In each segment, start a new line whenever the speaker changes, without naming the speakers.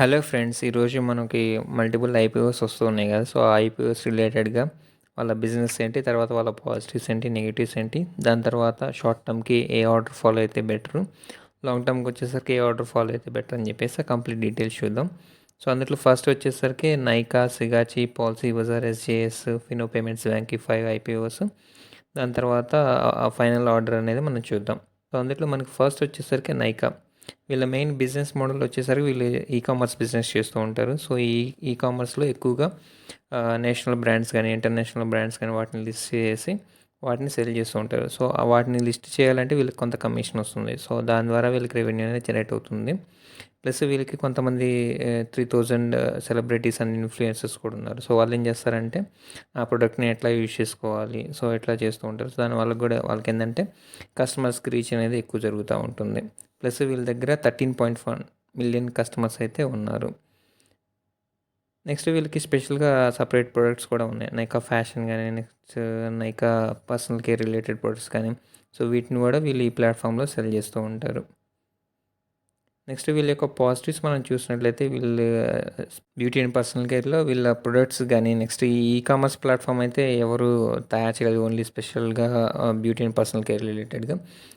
Hello friends, ఈరోజు మనకి multiple IPOs వస్తున్నాయి కదా. సో ఆ ఐపీఓస్ రిలేటెడ్గా వాళ్ళ బిజినెస్ ఏంటి, తర్వాత వాళ్ళ పాజిటివ్స్ ఏంటి, నెగిటివ్స్ ఏంటి, దాని తర్వాత షార్ట్ టర్మ్కి ఏ ఆర్డర్ ఫాలో అయితే బెటరు, లాంగ్ టర్మ్కి వచ్చేసరికి ఏ ఆర్డర్ ఫాలో అయితే బెటర్ అని చెప్పేసి కంప్లీట్ డీటెయిల్స్ చూద్దాం. సో అందులో ఫస్ట్ వచ్చేసరికి Nykaa, Sigachi, policy Bazar, SJS, Fino payments bank, 5 IPOs. దాని తర్వాత ఆ ఫైనల్ ఆర్డర్ అనేది మనం చూద్దాం. సో అందులో మనకి ఫస్ట్ వచ్చేసరికి నైకా. వీళ్ళ మెయిన్ బిజినెస్ మోడల్ వచ్చేసరికి వీళ్ళు కామర్స్ బిజినెస్ చేస్తూ ఉంటారు. సో ఈ కామర్స్లో ఎక్కువగా నేషనల్ బ్రాండ్స్ కానీ ఇంటర్నేషనల్ బ్రాండ్స్ కానీ వాటిని లిస్ట్ చేసి వాటిని సెల్ చేస్తూ ఉంటారు. సో వాటిని లిస్ట్ చేయాలంటే వీళ్ళకి కొంత కమిషన్ వస్తుంది. సో దాని ద్వారా వీళ్ళకి రెవెన్యూ అనేది జనరేట్ అవుతుంది. ప్లస్ వీళ్ళకి కొంతమంది 3000 సెలబ్రిటీస్ అండ్ ఇన్ఫ్లుయెన్సర్స్ కూడా ఉన్నారు. సో వాళ్ళు ఏం చేస్తారంటే ఆ ప్రోడక్ట్ని ఎట్లా యూజ్ చేసుకోవాలి, సో ఎట్లా చేస్తూ ఉంటారు. సో దానివల్ల కూడా వాళ్ళకి ఏంటంటే కస్టమర్స్కి రీచ్ అనేది ఎక్కువ జరుగుతూ ఉంటుంది. ప్లస్ వీళ్ళ దగ్గర 13.1 మిలియన్ కస్టమర్స్ అయితే ఉన్నారు. నెక్స్ట్ వీళ్ళకి స్పెషల్గా సపరేట్ ప్రొడక్ట్స్ కూడా ఉన్నాయి. నైకా ఫ్యాషన్ కానీ, next Nykaa personal care related products కానీ. సో వీటిని కూడా వీళ్ళు ఈ ప్లాట్ఫామ్లో సెల్ చేస్తూ ఉంటారు. నెక్స్ట్ వీళ్ళ యొక్క పాజిటివ్స్ మనం చూసినట్లయితే వీళ్ళు బ్యూటీ అండ్ పర్సనల్ కేర్లో వీళ్ళ ప్రొడక్ట్స్ కానీ, నెక్స్ట్ ఈ కామర్స్ ప్లాట్ఫామ్ అయితే ఎవరు తయారు చేయలేదు. ఓన్లీ స్పెషల్గా బ్యూటీ అండ్ పర్సనల్ కేర్ రిలేటెడ్గా.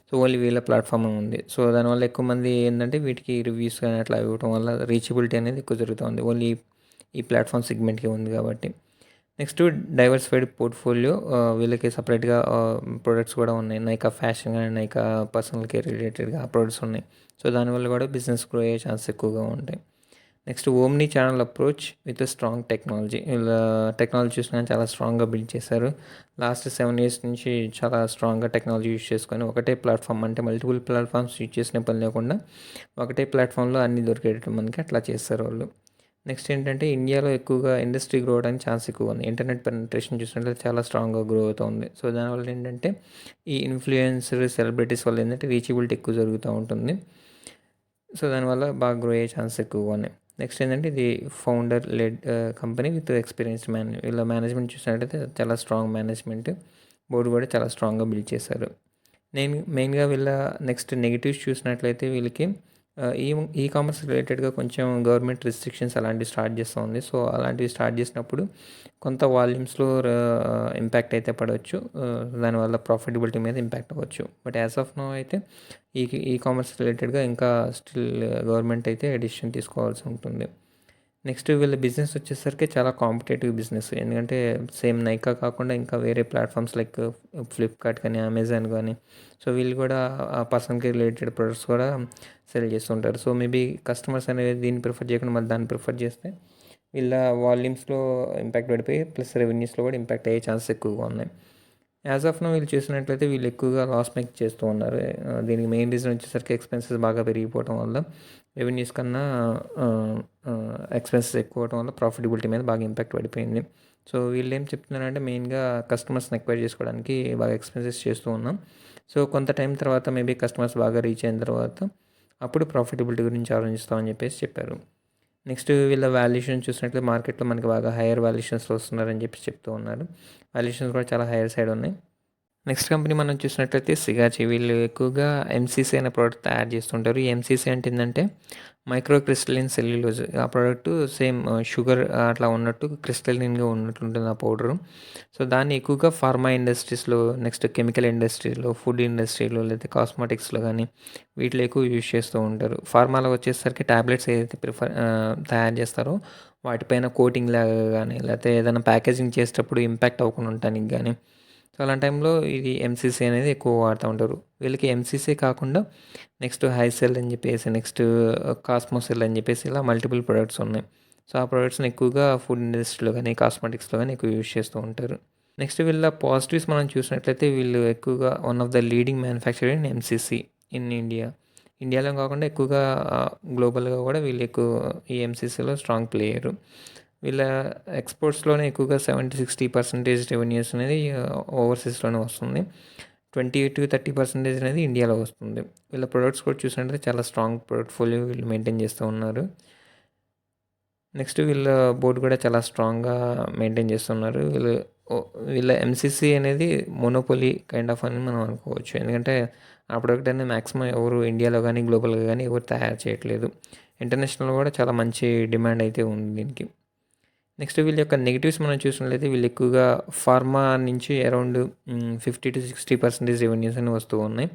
సో ఓన్లీ వీళ్ళ ప్లాట్ఫామ్ ఉంది. సో దానివల్ల ఎక్కువ మంది ఏంటంటే వీటికి రివ్యూస్ కానీ అట్లా ఇవ్వడం వల్ల రీచబిలిటీ అనేది ఎక్కువ జరుగుతుంది. ఓన్లీ ఈ ప్లాట్ఫామ్ సెగ్మెంట్కి ఉంది కాబట్టి. నెక్స్ట్ డైవర్సిఫైడ్ పోర్ట్ఫోలియో, వీళ్ళకి సపరేట్గా ప్రొడక్ట్స్ కూడా ఉన్నాయి. నైకా ఫ్యాషన్ కానీ, నైకా పర్సనల్ కేర్ రిలేటెడ్గా ప్రొడక్ట్స్ ఉన్నాయి. సో దానివల్ల కూడా బిజినెస్ గ్రో అయ్యే ఛాన్స్ ఎక్కువగా ఉంటాయి. Next Omni channel approach with strong technology. ఇలా టెక్నాలజీ చూసినా చాలా స్ట్రాంగ్గా బిల్డ్ చేశారు. లాస్ట్ 7 years నుంచి చాలా స్ట్రాంగ్గా టెక్నాలజీ యూజ్ చేసుకొని ఒకటే ప్లాట్ఫామ్, అంటే మల్టిపుల్ ప్లాట్ఫామ్స్ యూజ్ చేసిన పని లేకుండా ఒకటే ప్లాట్ఫామ్లో అన్నీ దొరికేటట్టు మనకి అట్లా చేస్తారు వాళ్ళు. నెక్స్ట్ ఏంటంటే ఇండియాలో ఎక్కువగా ఇండస్ట్రీ గ్రో అవడానికి ఛాన్స్ ఎక్కువ ఉంది. ఇంటర్నెట్ పెనిట్రేషన్ చూసినట్లయితే చాలా స్ట్రాంగ్గా గ్రో అవుతుంది. సో దానివల్ల ఏంటంటే ఈ ఇన్ఫ్లుయెన్సర్, సెలబ్రిటీస్ వల్ల ఏంటంటే రీచబిలిటీ ఎక్కువ జరుగుతూ ఉంటుంది. సో దానివల్ల బాగా గ్రో అయ్యే ఛాన్స్ ఎక్కువగా ఉన్నాయి. నెక్స్ట్ ఏంటంటే ఇది founder led company with experienced వీళ్ళ మేనేజ్మెంట్ చూసినట్లయితే చాలా స్ట్రాంగ్ మేనేజ్మెంట్, బోర్డు కూడా చాలా స్ట్రాంగ్గా బిల్డ్ చేశారు. నేను మెయిన్గా వీళ్ళ నెక్స్ట్ నెగిటివ్స్ చూసినట్లయితే వీళ్ళకి ఈ కామర్స్ రిలేటెడ్గా కొంచెం గవర్నమెంట్ రిస్ట్రిక్షన్స్ అలాంటివి స్టార్ట్ చేస్తూ ఉంది. సో అలాంటివి స్టార్ట్ చేసినప్పుడు కొంత వాల్యూమ్స్లో ఇంపాక్ట్ అయితే పడవచ్చు. దానివల్ల ప్రాఫిటబిలిటీ మీద ఇంపాక్ట్ అవ్వచ్చు. బట్ యాజ్ ఆఫ్ నో అయితే ఈ కామర్స్ రిలేటెడ్గా ఇంకా స్టిల్ గవర్నమెంట్ అయితే డెసిషన్ తీసుకోవాల్సి ఉంటుంది. నెక్స్ట్ వీళ్ళ బిజినెస్ వచ్చేసరికి చాలా కాంపిటేటివ్ బిజినెస్. ఎందుకంటే సేమ్ నైకా కాకుండా ఇంకా వేరే ప్లాట్ఫామ్స్ లైక్ ఫ్లిప్కార్ట్ కానీ, అమెజాన్ కానీ, సో వీళ్ళు కూడా ఆ పర్సన్కి రిలేటెడ్ ప్రొడక్ట్స్ కూడా సెల్ చేస్తుంటారు. సో మేబీ కస్టమర్స్ అనేది దీన్ని ప్రిఫర్ చేయకుండా మళ్ళీ దాన్ని ప్రిఫర్ చేస్తే వీళ్ళ వాల్యూమ్స్లో ఇంపాక్ట్ పడిపోయి ప్లస్ రెవెన్యూస్లో కూడా ఇంపాక్ట్ అయ్యే ఛాన్సెస్ ఎక్కువగా ఉన్నాయి. యాజ్ ఆఫ్ నో వీళ్ళు చూసినట్లయితే వీళ్ళు ఎక్కువగా లాస్ మేక్ చేస్తూ ఉన్నారు. దీనికి మెయిన్ రీజన్ వచ్చేసరికి ఎక్స్పెన్సెస్ బాగా పెరిగిపోవడం వల్ల, రెవెన్యూస్ కన్నా ఎక్స్పెన్సెస్ ఎక్కువ అవడం వల్ల ప్రాఫిటబిలిటీ మీద బాగా ఇంపాక్ట్ పడిపోయింది. సో వీళ్ళు ఏం చెప్తున్నారంటే మెయిన్గా కస్టమర్స్ని ఎక్వైర్ చేసుకోవడానికి బాగా ఎక్స్పెన్సెస్ చేస్తూ ఉన్నాం. సో కొంత టైం తర్వాత మేబీ కస్టమర్స్ బాగా రీచ్ అయిన తర్వాత అప్పుడు ప్రాఫిటబిలిటీ గురించి ఆలోచిస్తామని చెప్పేసి చెప్పారు. నెక్స్ట్ వీళ్ళ వాల్యుయేషన్ చూసినట్లయితే మార్కెట్లో మనకి బాగా హైయర్ వాల్యుయేషన్స్లో వస్తున్నారని చెప్పి చెప్తూ ఉన్నారు. వాల్యుయేషన్స్ కూడా చాలా హైయర్ సైడ్ ఉన్నాయి. నెక్స్ట్ కంపెనీ మనం చూసినట్లయితే సిగాచి. వీళ్ళు ఎక్కువగా ఎంసీసీ అనే ప్రోడక్ట్ తయారు చేస్తుంటారు. ఈ ఎంసీసీ అంటే ఏంటంటే మైక్రో క్రిస్టలిన్ సెల్యులోజ్. ఆ ప్రోడక్ట్ సేమ్ షుగర్ అట్లా ఉన్నట్టు క్రిస్టలిన్గా ఉన్నట్లుంటుంది ఆ పౌడరు. సో దాన్ని ఎక్కువగా ఫార్మా ఇండస్ట్రీస్లో, నెక్స్ట్ కెమికల్ ఇండస్ట్రీలో, ఫుడ్ ఇండస్ట్రీలో, లేదా కాస్మెటిక్స్లో కానీ వీటిలో ఎక్కువ యూజ్ చేస్తూ ఉంటారు. ఫార్మాలో వచ్చేసరికి ట్యాబ్లెట్స్ ఏదైతే తయారు చేస్తారో వాటిపైన కోటింగ్ లాగా కానీ, లేకపోతే ఏదైనా ప్యాకేజింగ్ చేసేటప్పుడు ఇంపాక్ట్ అవ్వకుండా ఉండటానికి కానీ, సో అలాంటి టైంలో ఇది ఎంసీసీ అనేది ఎక్కువ వాడుతూ ఉంటారు. వీళ్ళకి ఎంసీసీ కాకుండా నెక్స్ట్ హైసెల్ అని చెప్పేసి, నెక్స్ట్ కాస్మోసెల్ అని చెప్పేసి ఇలా మల్టిపుల్ ప్రొడక్ట్స్ ఉన్నాయి. సో ఆ ప్రొడక్ట్స్ని ఎక్కువగా ఫుడ్ ఇండస్ట్రీలో కానీ, కాస్మెటిక్స్లో కానీ ఎక్కువ యూజ్ చేస్తూ ఉంటారు. నెక్స్ట్ వీళ్ళ పాజిటివ్స్ మనం చూసినట్లయితే వీళ్ళు ఎక్కువగా one of the leading manufacturer in MCC in India. ఇండియాలో కాకుండా ఎక్కువగా గ్లోబల్గా కూడా వీళ్ళు ఎక్కువ ఈ ఎంసీసీలో స్ట్రాంగ్ ప్లేయరు. వీళ్ళ ఎక్స్పోర్ట్స్లోనే ఎక్కువగా 70-60% రెవెన్యూస్ అనేది ఓవర్సీస్లోనే వస్తుంది. 20-30% అనేది ఇండియాలో వస్తుంది. వీళ్ళ ప్రొడక్ట్స్ కూడా చూసినట్లయితే చాలా స్ట్రాంగ్ పోర్ట్ఫోలియో వీళ్ళు మెయింటైన్ చేస్తూ ఉన్నారు. నెక్స్ట్ వీళ్ళ బోర్డు కూడా చాలా స్ట్రాంగ్గా మెయింటైన్ చేస్తున్నారు. వీళ్ళ ఎంసీసీ అనేది మోనోపోలీ కైండ్ ఆఫ్ అని మనం అనుకోవచ్చు. ఎందుకంటే ఆ ప్రొడక్ట్ అనేది మ్యాక్సిమం ఎవరు ఇండియాలో కానీ గ్లోబల్గా కానీ ఎవరు తయారు చేయట్లేదు. ఇంటర్నేషనల్‌లో కూడా చాలా మంచి డిమాండ్ అయితే ఉంది దీనికి. నెక్స్ట్ వీళ్ళ యొక్క నెగెటివ్స్ మనం చూసినట్లయితే వీళ్ళు ఎక్కువగా ఫార్మా నుంచి అరౌండ్ 50-60% రెవెన్యూస్ అనేవి వస్తూ ఉన్నాయి.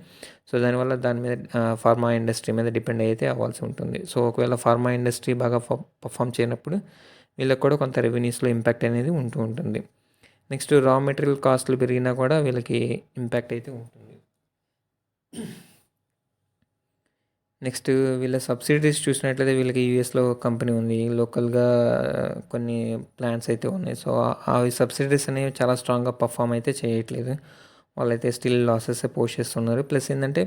సో దానివల్ల దాని మీద ఫార్మా ఇండస్ట్రీ మీద డిపెండ్ అయితే అవ్వాల్సి ఉంటుంది. సో ఒకవేళ ఫార్మా ఇండస్ట్రీ బాగా పర్ఫామ్ చేయనప్పుడు వీళ్ళకి కూడా కొంత రెవెన్యూస్లో ఇంపాక్ట్ అనేది ఉంటూ ఉంటుంది. నెక్స్ట్ రా మెటీరియల్ కాస్ట్లు పెరిగినా కూడా వీళ్ళకి ఇంపాక్ట్ అయితే ఉంటుంది. నెక్స్ట్ వీళ్ళ సబ్సిడీస్ చూసినట్లయితే వీళ్ళకి యూఎస్లో కంపెనీ ఉంది. లోకల్గా కొన్ని ప్లాంట్స్ అయితే ఉన్నాయి. సో అవి సబ్సిడీస్ అనేవి చాలా స్ట్రాంగ్గా పర్ఫామ్ అయితే చేయట్లేదు. వాళ్ళైతే స్టిల్ లాసెసే పోస్ట్ చేస్తున్నారు. ప్లస్ ఏంటంటే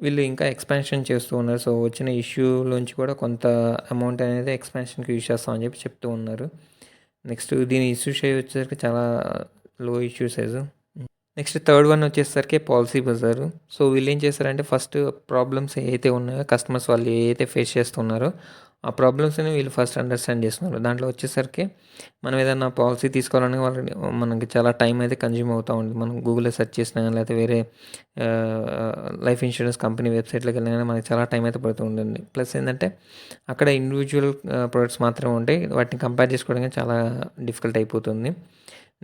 వీళ్ళు ఇంకా ఎక్స్పాన్షన్ చేస్తూ ఉన్నారు. సో వచ్చిన ఇష్యూలోంచి కూడా కొంత అమౌంట్ అనేది ఎక్స్పాన్షన్కి యూజ్ చేస్తామని చెప్పి చెప్తూ ఉన్నారు. నెక్స్ట్ దీని ఇష్యూ సైజ్ వచ్చేసరికి చాలా లో issue size. Next third one వచ్చేసరికి పాలసీ బజారు. సో వీళ్ళు ఏం చేస్తారంటే ఫస్ట్ ప్రాబ్లమ్స్ ఏవైతే ఉన్నాయో కస్టమర్స్ వాళ్ళు ఏవైతే ఫేస్ చేస్తున్నారో ఆ ప్రాబ్లమ్స్ని వీళ్ళు ఫస్ట్ అండర్స్టాండ్ చేస్తున్నారు. దాంట్లో వచ్చేసరికి మనం ఏదైనా పాలసీ తీసుకోవాలని వాళ్ళని మనకి చాలా టైం అయితే కన్జ్యూమ్ అవుతూ ఉంటుంది. మనం గూగుల్లో సెర్చ్ చేసినా కానీ లేకపోతే వేరే లైఫ్ ఇన్సూరెన్స్ కంపెనీ వెబ్సైట్లోకి వెళ్ళినా కానీ మనకి చాలా టైం అయితే పడుతూ ఉంటుంది. ప్లస్ ఏంటంటే అక్కడ ఇండివిజువల్ ప్రొడక్ట్స్ మాత్రమే ఉంటాయి. వాటిని కంపేర్ చేసుకోవడానికి చాలా డిఫికల్ట్ అయిపోతుంది.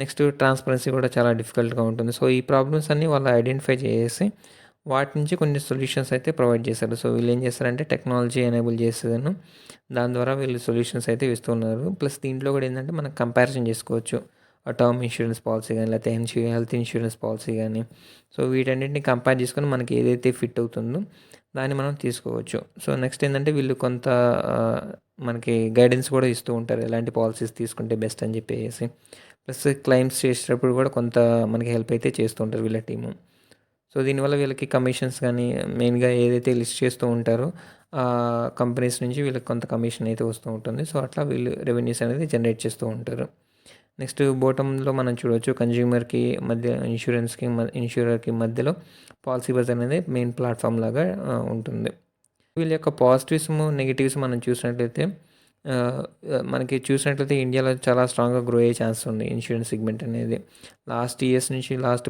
నెక్స్ట్ ట్రాన్స్పరెన్సీ కూడా చాలా డిఫికల్ట్గా ఉంటుంది. సో ఈ ప్రాబ్లమ్స్ అన్నీ వాళ్ళు ఐడెంటిఫై చేసి వాటి నుంచి కొన్ని సొల్యూషన్స్ అయితే ప్రొవైడ్ చేశారు. సో వీళ్ళు ఏం చేస్తారంటే టెక్నాలజీ ఎనేబుల్ చేసేదాను దాని ద్వారా వీళ్ళు సొల్యూషన్స్ అయితే ఇస్తున్నారు. ప్లస్ దీంట్లో కూడా ఏంటంటే మనం కంపారిజన్ చేసుకోవచ్చు. టర్మ్ ఇన్సూరెన్స్ పాలసీ కానీ లేకపోతే హెల్త్ ఇన్సూరెన్స్ పాలసీ కానీ సో వీటన్నిటిని కంపేర్ చేసుకొని మనకి ఏదైతే ఫిట్ అవుతుందో దాన్ని మనం తీసుకోవచ్చు. సో నెక్స్ట్ ఏంటంటే వీళ్ళు కొంత మనకి గైడెన్స్ కూడా ఇస్తూ ఉంటారు. ఎలాంటి పాలసీస్ తీసుకుంటే బెస్ట్ అని చెప్పేసి. ప్లస్ క్లెయిమ్స్ చేసేటప్పుడు కూడా కొంత మనకి హెల్ప్ అయితే చేస్తూ ఉంటారు వీళ్ళ టీము. సో దీనివల్ల వీళ్ళకి కమిషన్స్ కానీ మెయిన్గా ఏదైతే లిస్ట్ చేస్తూ ఉంటారో కంపెనీస్ నుంచి వీళ్ళకి కొంత కమిషన్ అయితే వస్తూ ఉంటుంది. సో అట్లా వీళ్ళు రెవెన్యూస్ అనేది జనరేట్ చేస్తూ ఉంటారు. నెక్స్ట్ బాటంలో మనం చూడవచ్చు కన్జ్యూమర్కి మధ్య ఇన్సూరర్కి మధ్యలో పాలసీ బజార్ అనేది మెయిన్ ప్లాట్ఫామ్ లాగా ఉంటుంది. వీళ్ళ యొక్క పాజిటివ్స్ నెగిటివ్స్ మనం చూసినట్లయితే మనకి చూసినట్లయితే ఇండియాలో చాలా స్ట్రాంగ్గా గ్రో అయ్యే ఛాన్స్ ఉంది ఇన్సూరెన్స్ సెగ్మెంట్ అనేది.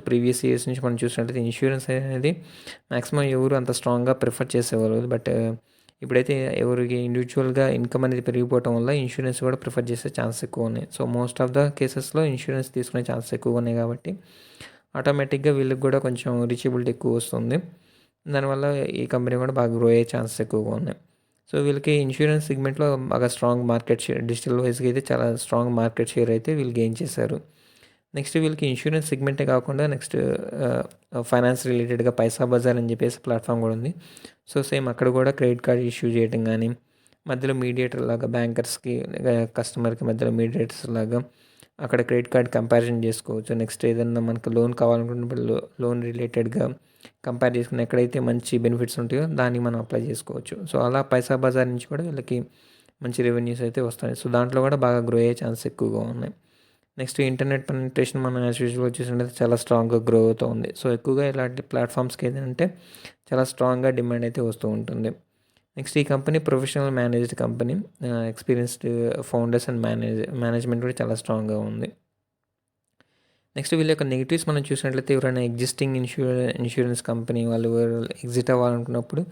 ప్రీవియస్ ఇయర్స్ నుంచి మనం చూసినట్లయితే ఇన్సూరెన్స్ అనేది మ్యాక్సిమం ఎవరు అంత స్ట్రాంగ్గా ప్రిఫర్ చేసేవారు. బట్ ఇప్పుడైతే ఎవరికి ఇండివిజువల్గా ఇన్కమ్ అనేది పెరిగిపోవడం వల్ల ఇన్సూరెన్స్ కూడా ప్రిఫర్ చేసే ఛాన్స్ ఎక్కువ ఉన్నాయి. సో మోస్ట్ ఆఫ్ ద కేసెస్లో ఇన్సూరెన్స్ తీసుకునే ఛాన్స్ ఎక్కువగా ఉన్నాయి కాబట్టి ఆటోమేటిక్గా వీళ్ళకి కూడా కొంచెం రీచబిలిటీ ఎక్కువ వస్తుంది. దానివల్ల ఈ కంపెనీ కూడా బాగా గ్రో అయ్యే ఛాన్సెస్ ఎక్కువగా ఉన్నాయి. సో వీళ్ళకి ఇన్సూరెన్స్ సెగ్మెంట్లో బాగా స్ట్రాంగ్ మార్కెట్ షేర్ డిజిటల్ వైజ్గా అయితే చాలా స్ట్రాంగ్ మార్కెట్ షేర్ అయితే వీళ్ళు గెయిన్ చేశారు. నెక్స్ట్ వీళ్ళకి ఇన్సూరెన్స్ సెగ్మెంటే కాకుండా నెక్స్ట్ ఫైనాన్స్ రిలేటెడ్గా పైసా బజార్ అని చెప్పేసి ప్లాట్ఫామ్ కూడా ఉంది. సో సేమ్ అక్కడ కూడా క్రెడిట్ కార్డ్ ఇష్యూ చేయడం కానీ మధ్యలో మీడియేటర్ లాగా బ్యాంకర్స్కి కస్టమర్కి మధ్యలో మీడియేటర్స్ లాగా అక్కడ క్రెడిట్ కార్డ్ కంపారిజన్ చేసుకోవచ్చు. నెక్స్ట్ ఏదన్నా మనకు లోన్ కావాలనుకుంటే లోన్ రిలేటెడ్గా కంపేర్ చేసుకుని ఎక్కడైతే మంచి బెనిఫిట్స్ ఉంటాయో దాన్ని మనం అప్లై చేసుకోవచ్చు. సో అలా పైసా బజార్ నుంచి కూడా వీళ్ళకి మంచి రెవెన్యూస్ అయితే వస్తాయి. సో దాంట్లో కూడా బాగా గ్రో అయ్యే ఛాన్సెస్ ఎక్కువగా ఉన్నాయి. నెక్స్ట్ ఇంటర్నెట్ పెనిట్రేషన్ మనం యాజ్ యూజువల్గా చూసినట్లయితే చాలా స్ట్రాంగ్గా గ్రో అవుతూ ఉంది. సో ఎక్కువగా ఇలాంటి ప్లాట్ఫామ్స్కి ఏంటంటే చాలా స్ట్రాంగ్గా డిమాండ్ అయితే వస్తూ ఉంటుంది. నెక్స్ట్ ఈ company professional managed company, experienced founders and management కూడా చాలా స్ట్రాంగ్గా ఉంది. నెక్స్ట్ వీళ్ళ యొక్క నెగిటివ్స్ మనం చూసినట్లయితే ఎవరైనా ఎగ్జిస్టింగ్ ఇన్సూరెన్స్ కంపెనీ వాళ్ళు ఎగ్జిట్ అవ్వాలనుకున్నప్పుడు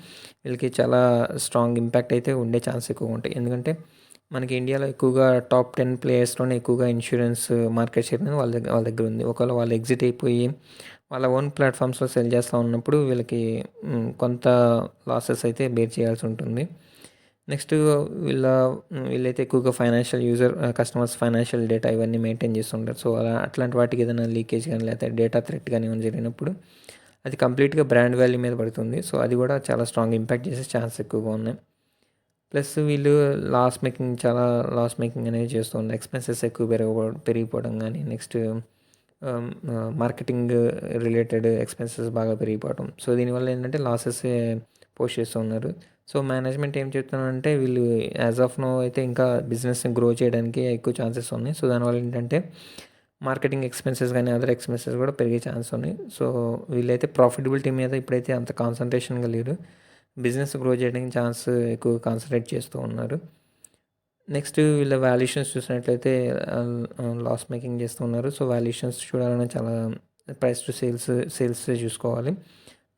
వీళ్ళకి చాలా స్ట్రాంగ్ ఇంపాక్ట్ అయితే ఉండే ఛాన్స్ ఎక్కువ ఉంటాయి. ఎందుకంటే మనకి ఇండియాలో ఎక్కువగా టాప్ 10 ప్లేయర్స్లోనే ఎక్కువగా ఇన్సూరెన్స్ మార్కెట్ షేర్ అనేది వాళ్ళ దగ్గర ఉంది. ఒకవేళ వాళ్ళు ఎగ్జిట్ అయిపోయి వాళ్ళ ఓన్ ప్లాట్ఫామ్స్లో సెల్ చేస్తూ ఉన్నప్పుడు వీళ్ళకి కొంత లాసెస్ అయితే బేర్ చేయాల్సి ఉంటుంది. నెక్స్ట్ వీళ్ళైతే ఎక్కువగా కస్టమర్స్ ఫైనాన్షియల్ డేటా ఇవన్నీ మెయింటైన్ చేస్తుంటారు. సో అట్లాంటి వాటికి ఏదైనా లీకేజ్ కానీ లేకపోతే డేటా థ్రెట్ కానీ ఏమైనా జరిగినప్పుడు అది కంప్లీట్గా బ్రాండ్ వాల్యూ మీద పడుతుంది. సో అది కూడా చాలా స్ట్రాంగ్ ఇంపాక్ట్ చేసే ఛాన్స్ ఎక్కువగా ఉన్నాయి. ప్లస్ వీళ్ళు చాలా లాస్ మేకింగ్ అనేది చేస్తూ ఉన్నారు. ఎక్స్పెన్సెస్ ఎక్కువ పెరిగిపోవడం కానీ నెక్స్ట్ మార్కెటింగ్ రిలేటెడ్ ఎక్స్పెన్సెస్ బాగా పెరిగిపోవడం. సో దీనివల్ల ఏంటంటే లాసెస్ పోస్ట్ చేస్తూ ఉన్నారు. సో మేనేజ్మెంట్ ఏం చెప్తున్నారంటే వీళ్ళు యాజ్ ఆఫ్ నో అయితే ఇంకా బిజినెస్ని గ్రో చేయడానికి ఎక్కువ ఛాన్సెస్ ఉన్నాయి. సో దానివల్ల ఏంటంటే మార్కెటింగ్ ఎక్స్పెన్సెస్ కానీ అదర్ ఎక్స్పెన్సెస్ కూడా పెరిగే ఛాన్స్ ఉన్నాయి. సో వీళ్ళైతే ప్రాఫిటబిలిటీ మీద ఇప్పుడైతే అంత కాన్సన్ట్రేషన్గా లేరు. బిజినెస్ గ్రో చేయడానికి ఛాన్స్ ఎక్కువ కాన్సన్ట్రేట్ చేస్తూ ఉన్నారు. నెక్స్ట్ వీళ్ళ వాల్యుయేషన్స్ చూసినట్లయితే లాస్ మేకింగ్ చేస్తూ ఉన్నారు. సో వాల్యుయేషన్స్ చూడాలన్నా చాలా ప్రైస్ టు సేల్స్ చూసుకోవాలి.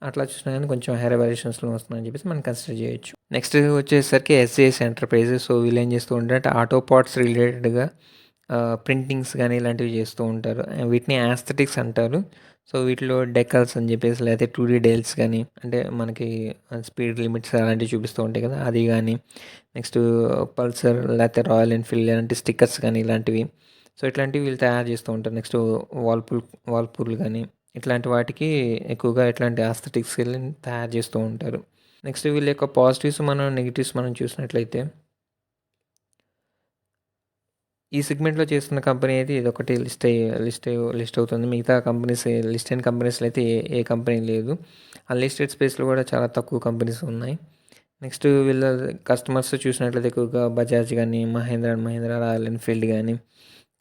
అట్లా చూసినా కానీ కొంచెం హైయర్ వాల్యుయేషన్స్‌లో వస్తుందని చెప్పేసి మనం కన్సిడర్ చేయొచ్చు. నెక్స్ట్ వచ్చేసరికి ఎస్జేఎస్ ఎంటర్ప్రైజెస్. సో వీళ్ళు ఏం చేస్తూ ఉంటారంటే ఆటో పార్ట్స్ రిలేటెడ్‌గా ప్రింటింగ్స్ గానీ ఇలాంటివి చేస్తూ ఉంటారు. వీటిని యాస్థెటిక్స్ అంటారు. సో వీటిలో డెకల్స్ అని చెప్పేసి లేకపోతే 2D డేల్స్ కానీ అంటే మనకి స్పీడ్ లిమిట్స్ అలాంటివి చూపిస్తూ ఉంటాయి కదా! అది గానీ నెక్స్ట్ పల్సర్ లేకపోతే రాయల్ ఎన్‌ఫీల్డ్ ఇలాంటి స్టిక్కర్స్ కానీ ఇలాంటివి. సో ఇట్లాంటివి వీళ్ళు తయారు చేస్తూ ఉంటారు. నెక్స్ట్ వాల్పూల్ కానీ ఇట్లాంటి వాటికి ఎక్కువగా ఇట్లాంటి యాస్థెటిక్స్‌ని తయారు చేస్తూ ఉంటారు. నెక్స్ట్ వీళ్ళ యొక్క పాజిటివ్స్ నెగెటివ్స్ మనం చూసినట్లయితే ఈ సెగ్మెంట్‌లో చేస్తున్న కంపెనీ అయితే ఇదొకటి లిస్ట్ అవుతుంది. మిగతా కంపెనీస్ లిస్ట్ అయిన కంపెనీస్‌లో అయితే ఏ కంపెనీ లేదు. అన్‌లిస్టెడ్ స్పేస్‌లో కూడా చాలా తక్కువ కంపెనీస్ ఉన్నాయి. నెక్స్ట్ వీళ్ళ కస్టమర్స్ చూసినట్లయితే ఎక్కువగా బజాజ్ గానీ, Mahindra and Mahindra, Royal Enfield గానీ,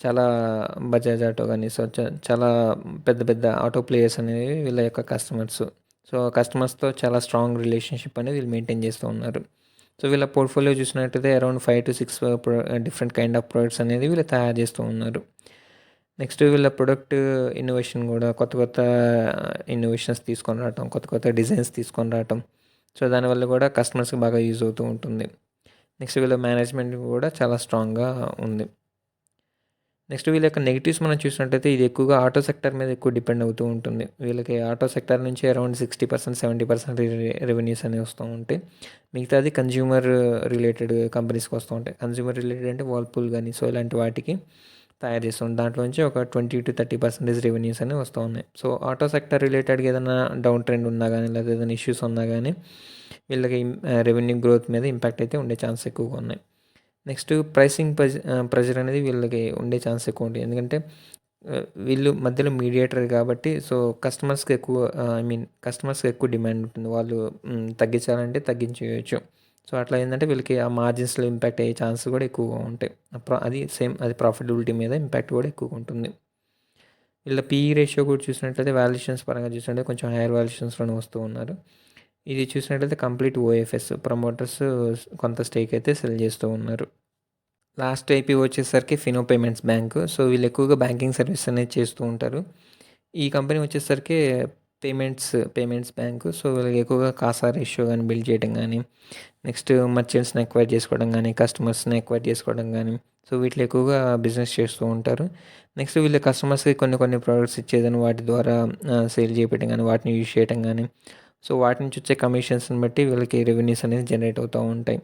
చాలా బజాజ్ ఆటో గానీ, సో చాలా పెద్ద పెద్ద ఆటో ప్లేయర్స్ అనేవి వీళ్ళ యొక్క కస్టమర్స్. సో కస్టమర్స్‌తో చాలా స్ట్రాంగ్ రిలేషన్‌షిప్ అనేది వీళ్ళు మెయింటైన్ చేస్తూ ఉన్నారు. సో వీళ్ళ పోర్ట్ఫోలియో చూసినట్టయితే around 5-6 different kind of products అనేది వీళ్ళు తయారు చేస్తూ ఉన్నారు. నెక్స్ట్ వీళ్ళ ప్రొడక్ట్ ఇన్నోవేషన్ కూడా కొత్త కొత్త ఇన్నోవేషన్స్ తీసుకొని రావటం, కొత్త కొత్త డిజైన్స్ తీసుకొని రావటం. సో దానివల్ల కూడా కస్టమర్స్‌కి బాగా యూజ్ అవుతూ ఉంటుంది. నెక్స్ట్ వీళ్ళ మేనేజ్మెంట్ కూడా చాలా స్ట్రాంగ్‌గా ఉంది. నెక్స్ట్ వీళ్ళ యొక్క నెగెటివ్స్ మనం చూసినట్టయితే ఇది ఎక్కువగా ఆటో సెక్టర్ మీద ఎక్కువ డిపెండ్ అవుతూ ఉంటుంది. వీళ్ళకి ఆటో సెక్టర్ నుంచి అరౌండ్ 60%, 70% రెవెన్యూస్ అనేవి వస్తూ ఉంటాయి. మిగతాది కన్జ్యూమర్ రిలేటెడ్ కంపెనీస్‌కి వస్తూ ఉంటాయి. కన్జ్యూమర్ రిలేటెడ్ అంటే వర్ల్‌పూల్ కానీ సో ఇలాంటి వాటికి తయారు చేస్తూ ఉంటారు. దాంట్లో నుంచి ఒక 20-30% రెవెన్యూస్ అనేవి వస్తూ ఉన్నాయి. సో ఆటో సెక్టర్ రిలేటెడ్‌గా ఏదైనా డౌన్ ట్రెండ్ ఉన్నా కానీ లేదా ఏదైనా ఇష్యూస్ ఉన్నా కానీ వీళ్ళకి రెవెన్యూ గ్రోత్ మీద ఇంపాక్ట్ అయితే ఉండే ఛాన్స్ ఎక్కువగా ఉన్నాయి. నెక్స్ట్ ప్రైసింగ్ ప్రెషర్ అనేది వీళ్ళకి ఉండే ఛాన్స్ ఎక్కువ ఉంటుంది. ఎందుకంటే వీళ్ళు మధ్యలో మీడియేటర్ కాబట్టి సో కస్టమర్స్‌కి ఎక్కువ డిమాండ్ ఉంటుంది. వాళ్ళు తగ్గించాలంటే తగ్గించేయొచ్చు. సో అట్లా ఏందంటే వీళ్ళకి ఆ మార్జిన్స్‌లో ఇంపాక్ట్ అయ్యే ఛాన్సెస్ కూడా ఎక్కువగా ఉంటాయి. అది ప్రాఫిటబిలిటీ మీద ఇంపాక్ట్ కూడా ఎక్కువగా ఉంటుంది. వీళ్ళ పీఈ రేషియో కూడా చూసినట్లయితే వాల్యుయేషన్స్ పరంగా చూసినట్లయితే కొంచెం హైయర్ వాల్యుయేషన్స్‌లోనే వస్తూ ఉన్నారు. ఇది చూసినట్లయితే కంప్లీట్ ఓఎఫ్ఎస్ ప్రమోటర్స్ కొంత స్టేక్ అయితే సెల్ చేస్తూ ఉన్నారు. లాస్ట్ ఐపీఓ వచ్చేసరికి ఫినో పేమెంట్స్ బ్యాంక్. సో వీళ్ళు ఎక్కువగా బ్యాంకింగ్ సర్వీస్ అనేది చేస్తూ ఉంటారు. ఈ కంపెనీ వచ్చేసరికి పేమెంట్స్ బ్యాంకు. సో వీళ్ళకి ఎక్కువగా కాసా రేషియో గానీ బిల్డ్ చేయడం గానీ, నెక్స్ట్ మర్చెంట్స్‌ని అక్వైర్ చేసుకోవడం గానీ, కస్టమర్స్‌ని అక్వైర్ చేసుకోవడం గానీ, సో వీటిలో ఎక్కువగా బిజినెస్ చేస్తూ ఉంటారు. నెక్స్ట్ వీళ్ళ కస్టమర్స్‌కి కొన్ని కొన్ని ప్రొడక్ట్స్ ఇచ్చేదని వాటి ద్వారా సేల్ చేపియడం గానీ, వాటిని యూజ్ చేయడం గానీ, సో వాటి నుంచి వచ్చే కమిషన్స్‌ని బట్టి వీళ్ళకి రెవెన్యూస్ అనేది జనరేట్ అవుతూ ఉంటాయి.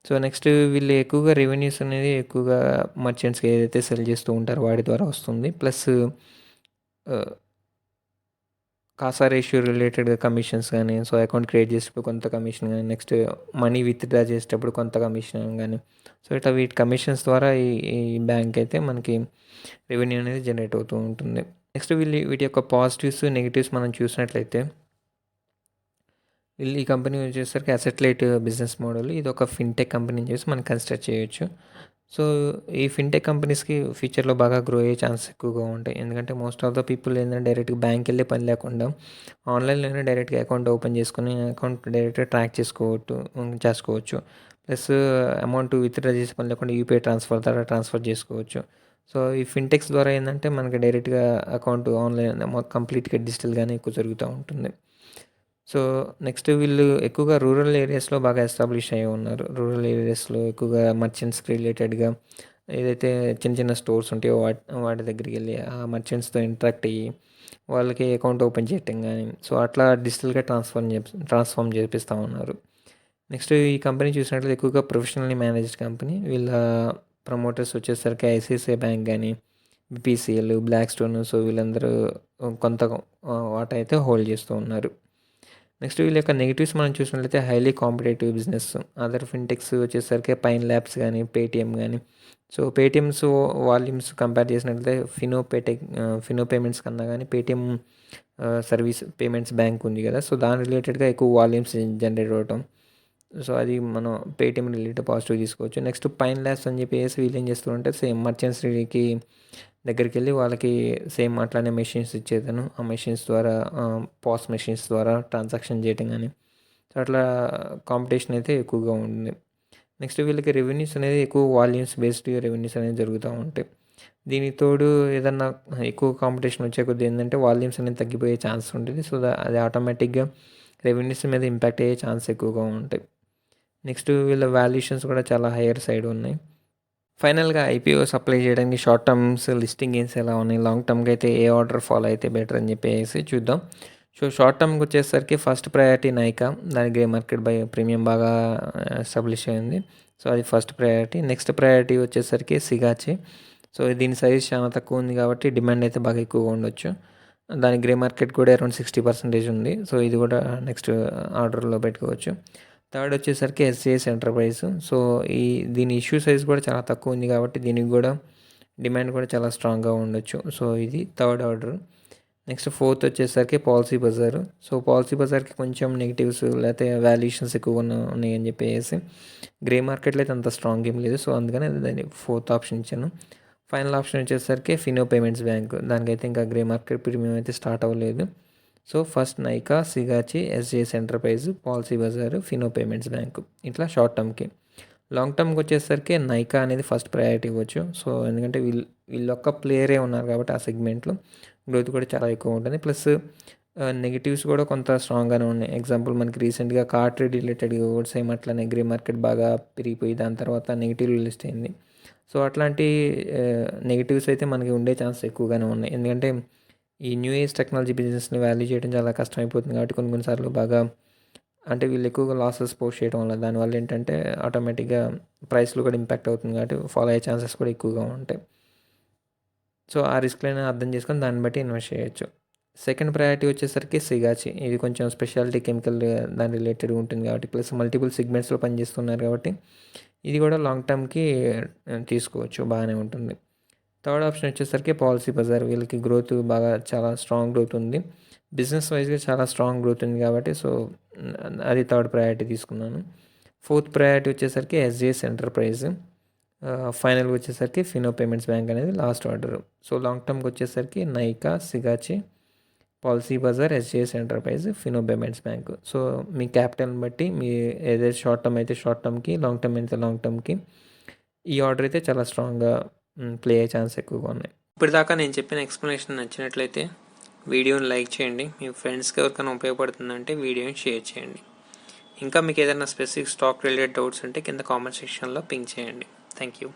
సో నెక్స్ట్ వీళ్ళు ఎక్కువగా రెవెన్యూస్ అనేది ఎక్కువగా మర్చెంట్స్‌కి ఏదైతే సెల్ చేస్తూ ఉంటారో వాటి ద్వారా వస్తుంది. ప్లస్ ఆహ్, కాసా రేషియో రిలేటెడ్‌గా కమిషన్స్ గానీ, సో అకౌంట్ క్రియేట్ చేసేటప్పుడు కొంత కమిషన్ గానీ, నెక్స్ట్ మనీ విత్‌డ్రా చేసేటప్పుడు కొంత కమిషన్ గానీ, సో ఇట్లా వీటి కమిషన్స్ ద్వారా ఈ ఈ బ్యాంక్ అయితే మనకి రెవెన్యూ అనేది జనరేట్ అవుతూ ఉంటుంది. నెక్స్ట్ వీటి యొక్క పాజిటివ్స్, నెగెటివ్స్ మనం చూసినట్లయితే ఈ కంపెనీ వచ్చేసరికి అసెట్ లైట్ బిజినెస్ మోడల్. ఇది ఒక ఫిన్‌టెక్ కంపెనీ అని చెప్పేసి మనం కన్సిడర్ చేయొచ్చు. సో ఈ ఫిన్‌టెక్ కంపెనీస్‌కి ఫ్యూచర్‌లో బాగా గ్రో అయ్యే ఛాన్సెస్ ఎక్కువగా ఉంటాయి. ఎందుకంటే మోస్ట్ ఆఫ్ ద పీపుల్ ఏంటంటే డైరెక్ట్‌గా బ్యాంక్‌కెళ్ళే పని లేకుండా ఆన్‌లైన్‌లోనే డైరెక్ట్‌గా అకౌంట్ ఓపెన్ చేసుకొని అకౌంట్ డైరెక్ట్‌గా ట్రాక్ చేసుకోవచ్చు. ప్లస్ అమౌంట్ విత్‌డ్రా చేసే పని లేకుండా యూపీఐ ట్రాన్స్ఫర్ ద్వారా ట్రాన్స్ఫర్ చేసుకోవచ్చు. సో ఈ ఫిన్‌టెక్స్ ద్వారా ఏందంటే మనకి డైరెక్ట్‌గా అకౌంట్ ఆన్‌లైన్ కంప్లీట్‌గా డిజిటల్‌గానే ఎక్కువ జరుగుతూ ఉంటుంది. సో నెక్స్ట్ వీళ్ళు ఎక్కువగా రూరల్ ఏరియాస్‌లో బాగా ఎస్టాబ్లిష్ అయ్యి ఉన్నారు. రూరల్ ఏరియాస్‌లో ఎక్కువగా మర్చెంట్స్‌కి రిలేటెడ్‌గా ఏదైతే చిన్న చిన్న స్టోర్స్ ఉంటాయో వాటి దగ్గరికెళ్ళి ఆ మర్చెంట్స్‌తో ఇంటరాక్ట్ అయ్యి వాళ్ళకి అకౌంట్ ఓపెన్ చేయటం గానీ, సో అట్లా డిజిటల్‌గా ట్రాన్స్‌ఫార్మ్ చేపిస్తా ఉన్నారు. నెక్స్ట్ ఈ కంపెనీ చూసినట్లయితే ఎక్కువగా ప్రొఫెషనల్లీ మేనేజ్డ్ కంపెనీ. వీళ్ళ ప్రమోటర్స్ వచ్చేసరికి ఐసీఐసీఐ బ్యాంక్ గానీ, బీపీసీఎల్, బ్లాక్ స్టోన్ సో వీళ్ళందరూ కొంత వాటా అయితే హోల్డ్ చేస్తూ ఉన్నారు. నెక్స్ట్ వీళ్ళ యొక్క నెగెటివ్స్ మనం చూసినట్లయితే highly competitive business. Other fintechs వచ్చేసరికి పైన్ ల్యాబ్స్ గానీ, పేటీఎం గానీ, సో పేటీఎమ్స్ వాల్యూమ్స్ కంపేర్ చేసినట్లయితే ఫినో పేమెంట్స్ కన్నా గానీ పేటీఎం సర్వీస్ పేమెంట్స్ బ్యాంక్ ఉంది కదా! సో దాని రిలేటెడ్‌గా ఎక్కువ వాల్యూమ్స్ జనరేట్ అవ్వటం. సో అది మనం పేటీఎం రిలేటెడ్ పాజిటివ్ తీసుకోవచ్చు. నెక్స్ట్ పైన్ ల్యాబ్స్ అని చెప్పేసి వీళ్ళు ఏం చేస్తారంటే సేమ్ మర్చెంట్స్‌కి దగ్గరికెళ్ళి వాళ్ళకి సేమ్ అట్లానే మెషిన్స్ ఇచ్చేదను. ఆ మెషిన్స్ ద్వారా పాస్ మెషిన్స్ ద్వారా ట్రాన్సాక్షన్ చేయటం గానీ, సో అట్లా కాంపిటీషన్ అయితే ఎక్కువగా ఉంది. నెక్స్ట్ వీళ్ళకి రెవెన్యూస్ అనేది ఎక్కువ వాల్యూమ్స్ బేస్డ్ రెవెన్యూస్ అనేవి జరుగుతూ ఉంటాయి. దీనికి తోడు ఏదన్నా ఎక్కువ కాంపిటీషన్ వచ్చే కొద్దీ ఏందంటే వాల్యూమ్స్ అనేది తగ్గిపోయే ఛాన్స్ ఉంటుంది. సో అది ఆటోమేటిక్‌గా రెవెన్యూస్ మీద ఇంపాక్ట్ అయ్యే ఛాన్స్ ఎక్కువగా ఉంటాయి. నెక్స్ట్ వీళ్ళ వాల్యుయేషన్స్ కూడా చాలా హయ్యర్ సైడ్ ఉన్నాయి. ఫైనల్గా ఐపీఓస్ అప్లై చేయడానికి షార్ట్ టర్మ్స్ లిస్టింగ్ గెయిన్స్ ఎలా ఉన్నాయి, లాంగ్ టర్మ్కి అయితే ఏ ఆర్డర్ ఫాలో అయితే బెటర్ అని చెప్పేసి చూద్దాం. సో షార్ట్ టర్మ్కి వచ్చేసరికి ఫస్ట్ ప్రయారిటీ నైకా, దాని గ్రే మార్కెట్ బై ప్రీమియం బాగా ఎస్టాబ్లిష్ అయింది. సో అది ఫస్ట్ ప్రయారిటీ. నెక్స్ట్ ప్రయారిటీ వచ్చేసరికి సిగాచి. సో దీని సైజ్ చాలా తక్కువ ఉంది కాబట్టి డిమాండ్ అయితే బాగా ఎక్కువగా ఉండొచ్చు. దాని గ్రే మార్కెట్ కూడా అరౌండ్ 60% ఉంది. సో ఇది కూడా నెక్స్ట్ ఆర్డర్లో పెట్టుకోవచ్చు. థర్డ్ వచ్చేసరికి ఎస్జేఎస్ ఎంటర్ప్రైజ్. సో దీని ఇష్యూ సైజ్ కూడా చాలా తక్కువ ఉంది కాబట్టి దీనికి కూడా డిమాండ్ కూడా చాలా స్ట్రాంగ్గా ఉండొచ్చు. సో ఇది థర్డ్ ఆర్డర్. నెక్స్ట్ ఫోర్త్ వచ్చేసరికి పాలసీ బజార్. సో పాలసీ బజార్కి కొంచెం నెగిటివ్స్ లేకపోతే వాల్యుయేషన్స్ ఎక్కువగా ఉన్నాయని చెప్పేసి గ్రే మార్కెట్లో అయితే అంత స్ట్రాంగ్ ఏం లేదు. సో అందుకని దాన్ని ఫోర్త్ ఆప్షన్ ఇచ్చాను. ఫైనల్ ఆప్షన్ వచ్చేసరికి ఫినో పేమెంట్స్ బ్యాంక్. దానికైతే ఇంకా గ్రే మార్కెట్ ప్రీమియం అయితే స్టార్ట్ అవ్వలేదు. So first Nykaa, Sigachi, SJS enterprise, Policybazaar, Fino payments bank. ఇట్లా షార్ట్ టర్మ్కి. లాంగ్ టర్మ్కి వచ్చేసరికి నైకా అనేది ఫస్ట్ ప్రయారిటీ ఇవ్వచ్చు. సో ఎందుకంటే వీళ్ళొక్క ప్లేయరే ఉన్నారు కాబట్టి ఆ సెగ్మెంట్లో గ్రోత్ కూడా చాలా ఎక్కువ ఉంటుంది. ప్లస్ నెగిటివ్స్ కూడా కొంత స్ట్రాంగ్గానే ఉన్నాయి. ఎగ్జాంపుల్ మనకి రీసెంట్గా కార్ ట్రేడ్ రిలేటెడ్ కూడా సేమ్ అట్లానే గ్రే మార్కెట్ బాగా పెరిగిపోయి దాని తర్వాత నెగిటివ్ లిస్ట్ అయింది. సో అట్లాంటి నెగిటివ్స్ అయితే మనకి ఉండే ఛాన్స్ ఎక్కువగానే ఉన్నాయి. ఎందుకంటే ఈ న్యూ ఏజ్ టెక్నాలజీ బిజినెస్ని వాల్యూ చేయడం చాలా కష్టమైపోతుంది కాబట్టి కొన్నిసార్లు బాగా అంటే వీళ్ళు ఎక్కువగా లాసెస్ పోస్ట్ చేయడం వల్ల దానివల్ల ఏంటంటే ఆటోమేటిక్గా ప్రైస్లో కూడా ఇంపాక్ట్ అవుతుంది కాబట్టి ఫాలో అయ్యే ఛాన్సెస్ కూడా ఎక్కువగా ఉంటాయి. సో ఆ రిస్క్లైనా అర్థం చేసుకొని దాన్ని బట్టి ఇన్వెస్ట్ చేయొచ్చు. సెకండ్ ప్రయారిటీ వచ్చేసరికి సిగాచి. ఇది కొంచెం స్పెషాలిటీ కెమికల్ దాని రిలేటెడ్ ఉంటుంది కాబట్టి ప్లస్ మల్టిపుల్ సెగ్మెంట్స్లో పనిచేస్తున్నారు కాబట్టి ఇది కూడా లాంగ్ టర్మ్కి తీసుకోవచ్చు, బాగానే ఉంటుంది. థర్డ్ ఆప్షన్ వచ్చేసరికి పాలసీ బజార్. వీళ్ళకి గ్రోత్ బాగా చాలా స్ట్రాంగ్ గ్రోత్ ఉంది, బిజినెస్ వైజ్గా చాలా స్ట్రాంగ్ గ్రోత్ ఉంది కాబట్టి సో అది థర్డ్ ప్రయారిటీ తీసుకున్నాను. ఫోర్త్ ప్రయారిటీ వచ్చేసరికి ఎస్జేఎస్ ఎంటర్ప్రైజ్. ఫైనల్గా వచ్చేసరికి ఫినో పేమెంట్స్ బ్యాంక్ అనేది లాస్ట్ ఆర్డర్. సో లాంగ్ టర్మ్కి వచ్చేసరికి Nykaa, Sigachi, policy Bazar, SJS enterprise, Fino payments bank. So మీ క్యాపిటల్ని బట్టి మీ ఏదైతే షార్ట్ టర్మ్ అయితే షార్ట్ టర్మ్కి, లాంగ్ టర్మ్ అయితే లాంగ్ టర్మ్కి ఈ ఆర్డర్ అయితే చాలా స్ట్రాంగ్గా ప్లే అయ్యే ఛాన్స్ ఎక్కువగా ఉన్నాయి. ఇప్పటిదాకా నేను చెప్పిన ఎక్స్ప్లెనేషన్ నచ్చినట్లయితే వీడియోని లైక్ చేయండి. మీ ఫ్రెండ్స్కి ఎవరికైనా ఉపయోగపడుతుందంటే వీడియోని షేర్ చేయండి. ఇంకా మీకు ఏదైనా స్పెసిఫిక్ స్టాక్ రిలేటెడ్ డౌట్స్ ఉంటే కింద కామెంట్ సెక్షన్లో పింక్ చేయండి. Thank you.